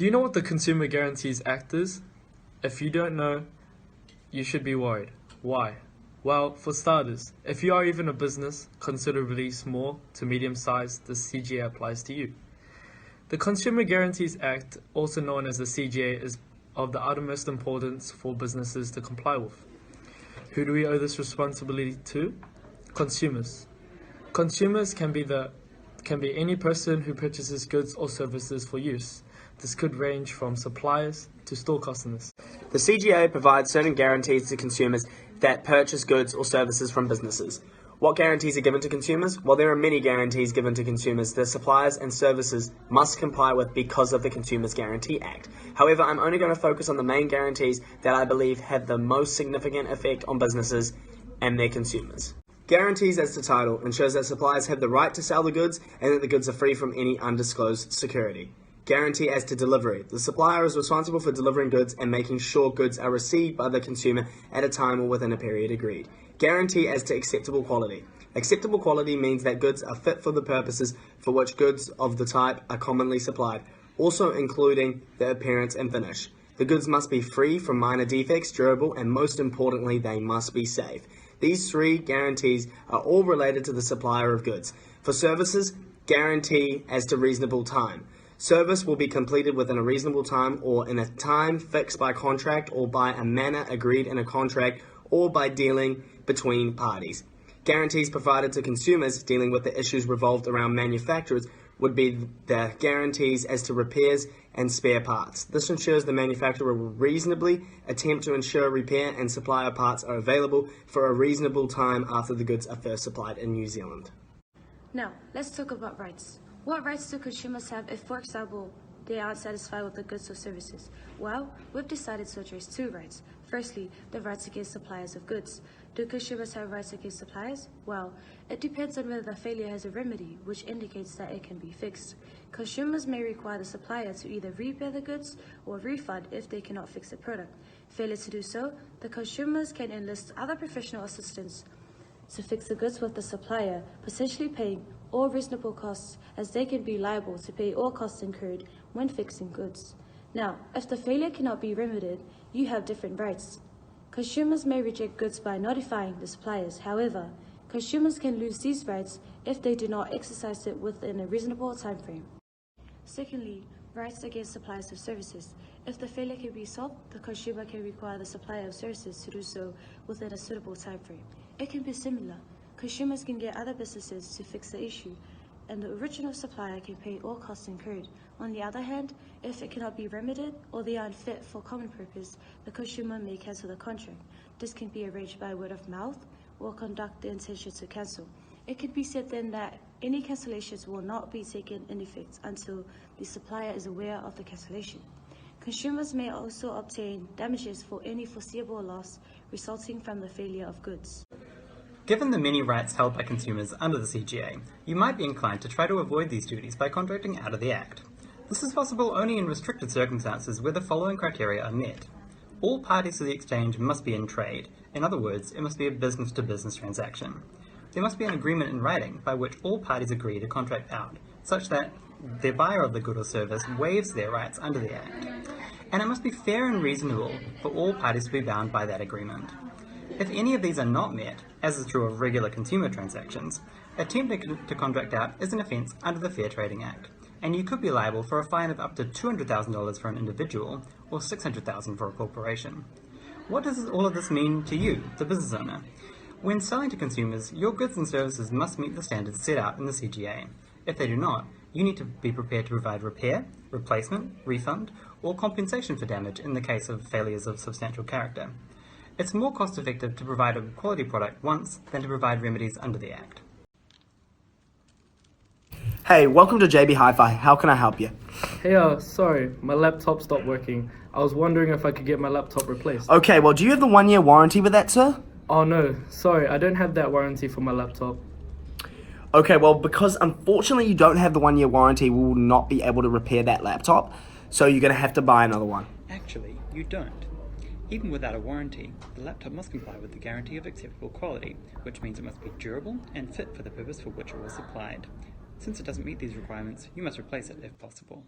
Do you know what the Consumer Guarantees Act is? If you don't know, you should be worried. Why? Well, for starters, if you are even a business considerably small to medium-sized, the CGA applies to you. The Consumer Guarantees Act, also known as the CGA, is of the utmost importance for businesses to comply with. Who do we owe this responsibility to? Consumers. Consumers can be any person who purchases goods or services for use. This could range from suppliers to store customers. The CGA provides certain guarantees to consumers that purchase goods or services from businesses. What guarantees are given to consumers? Well, there are many guarantees given to consumers that suppliers and services must comply with because of the Consumers Guarantee Act. However, I'm only going to focus on the main guarantees that I believe have the most significant effect on businesses and their consumers. Guarantees as to title ensures that suppliers have the right to sell the goods and that the goods are free from any undisclosed security. Guarantee as to delivery. The supplier is responsible for delivering goods and making sure goods are received by the consumer at a time or within a period agreed. Guarantee as to acceptable quality. Acceptable quality means that goods are fit for the purposes for which goods of the type are commonly supplied, also including the appearance and finish. The goods must be free from minor defects, durable, and most importantly, they must be safe. These three guarantees are all related to the supplier of goods. For services, guarantee as to reasonable time. Service will be completed within a reasonable time or in a time fixed by contract or by a manner agreed in a contract or by dealing between parties. Guarantees provided to consumers dealing with the issues revolved around manufacturers would be the guarantees as to repairs and spare parts. This ensures the manufacturer will reasonably attempt to ensure repair and supply of parts are available for a reasonable time after the goods are first supplied in New Zealand. Now, let's talk about rights. What rights do consumers have if, for example, they aren't satisfied with the goods or services? Well, we've decided to address two rights. Firstly, the rights against suppliers of goods. Do consumers have rights against suppliers? Well, it depends on whether the failure has a remedy, which indicates that it can be fixed. Consumers may require the supplier to either repair the goods or refund if they cannot fix the product. Failure to do so, the consumers can enlist other professional assistance to fix the goods with the supplier, potentially paying all reasonable costs, as they can be liable to pay all costs incurred when fixing goods. Now, if the failure cannot be remedied, you have different rights. Consumers may reject goods by notifying the suppliers. However, consumers can lose these rights if they do not exercise it within a reasonable time frame. Secondly, rights against suppliers of services. If the failure can be solved, the consumer can require the supplier of services to do so within a suitable time frame. It can be similar. Consumers can get other businesses to fix the issue, and the original supplier can pay all costs incurred. On the other hand, if it cannot be remedied or they are unfit for common purpose, the consumer may cancel the contract. This can be arranged by word of mouth or conduct the intention to cancel. It could be said then that any cancellations will not be taken in effect until the supplier is aware of the cancellation. Consumers may also obtain damages for any foreseeable loss resulting from the failure of goods. Given the many rights held by consumers under the CGA, you might be inclined to try to avoid these duties by contracting out of the Act. This is possible only in restricted circumstances where the following criteria are met. All parties to the exchange must be in trade. In other words, it must be a business-to-business transaction. There must be an agreement in writing by which all parties agree to contract out, such that the buyer of the good or service waives their rights under the Act. And it must be fair and reasonable for all parties to be bound by that agreement. If any of these are not met, as is true of regular consumer transactions, attempting to contract out is an offence under the Fair Trading Act, and you could be liable for a fine of up to $200,000 for an individual or $600,000 for a corporation. What does all of this mean to you, the business owner? When selling to consumers, your goods and services must meet the standards set out in the CGA. If they do not, you need to be prepared to provide repair, replacement, refund, or compensation for damage in the case of failures of substantial character. It's more cost-effective to provide a quality product once than to provide remedies under the Act. Hey, welcome to JB Hi-Fi. How can I help you? Hey, sorry, my laptop stopped working. I was wondering if I could get my laptop replaced. Okay, well, do you have the 1-year warranty with that, sir? Oh no, sorry, I don't have that warranty for my laptop. Okay, well, because unfortunately you don't have the 1-year warranty, we will not be able to repair that laptop, so you're going to have to buy another one. Actually, you don't. Even without a warranty, the laptop must comply with the guarantee of acceptable quality, which means it must be durable and fit for the purpose for which it was supplied. Since it doesn't meet these requirements, you must replace it if possible.